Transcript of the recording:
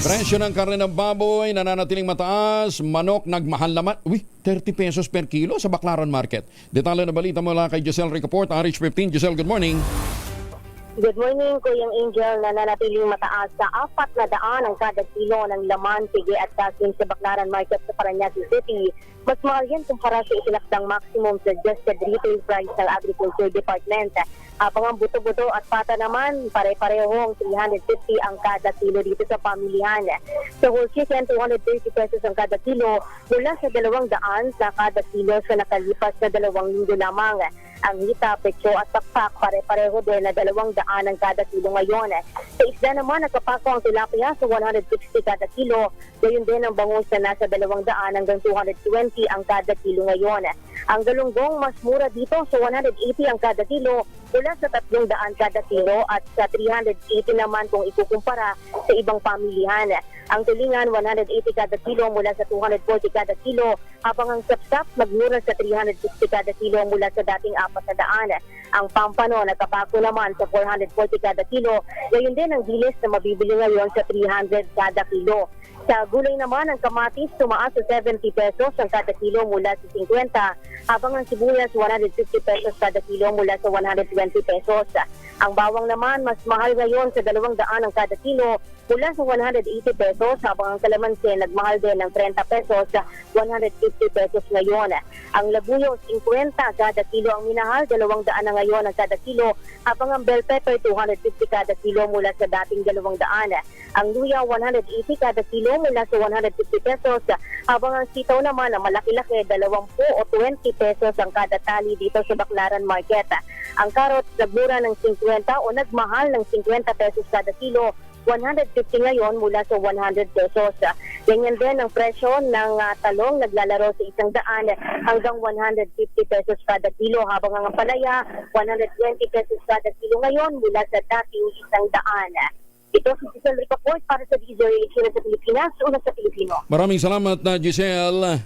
Presyo ng karne ng baboy nananatiling mataas, manok nagmahal naman. 30 pesos per kilo sa Baclaran Market. Detalye na balita mula kay Giselle Ricaport, RH15. Giselle, good morning. Good morning, Kuyang Angel. Nananatiling mataas sa 400 ang kada kilo ng laman, pigi at dasin sa Baclaran Market sa Parañaque City. Mas mahal yan kumpara sa itinakdang maximum suggested retail price ng Agriculture Department. Habang ang buto-buto at pata naman, pare-parehong 350 ang kada kilo dito sa pamilihan. Sa whole chicken, 230 pesos ang kada kilo mula sa 200 sa kada kilo sa nakalipas na 2 linggo lamang. Ang hita, petso at pakpak, pare-pareho din na 200 ang kada kilo ngayon. Sa isda naman, nagkapako ang tilapia sa 160 kada kilo. Gayon din ang bangus na nasa 200 hanggang 220 ang kada kilo ngayon. Ang galunggong mas mura dito sa 180 ang kada kilo mula sa 300 kada kilo at sa 380 naman kung ikukumpara sa ibang pamilihan. Ang tulingan 180 kada kilo mula sa 240 kada kilo, habang ang sapsap nagmura sa 360 kada kilo mula sa dating 400. Ang pampano nagkapako naman sa 440 kada kilo, gayon din ang dilis na mabibili ngayon sa 300 kada kilo. Sa gulay naman, ang kamatis tumaas sa 70 pesos ang kada kilo mula sa 50, habang ang sibuyas 150 pesos kada kilo mula sa 120 pesos. Ang bawang naman mas mahal ngayon sa 200 ang kada kilo mula sa 180 pesos, habang ang kalamansi nagmahal din ng 30 pesos sa 150 pesos ngayon. Ang labuyo 50 kada kilo ang minahal, 200 na ngayon ang kada kilo, habang ang bell pepper 250 kada kilo mula sa dating 200. Ang luya 180 kada kilo mula sa 150 pesos, habang ang sitaw naman na malaki-laki 20 o 20 pesos ang kada tali dito sa Baclaran Market. Ang carrots nagmura ng 50 o nagmahal ng 50 pesos kada kilo, 150 ngayon mula sa 100 pesos. Ganyan din ang presyo ng talong, naglalaro sa 100 hanggang 150 pesos kada kilo, habang ang palaya 120 pesos kada kilo ngayon mula sa dating 100. Ito si Giselle Ricaport para sa DZRH sa Pilipinas, una sa Pilipino. Maraming salamat na Giselle.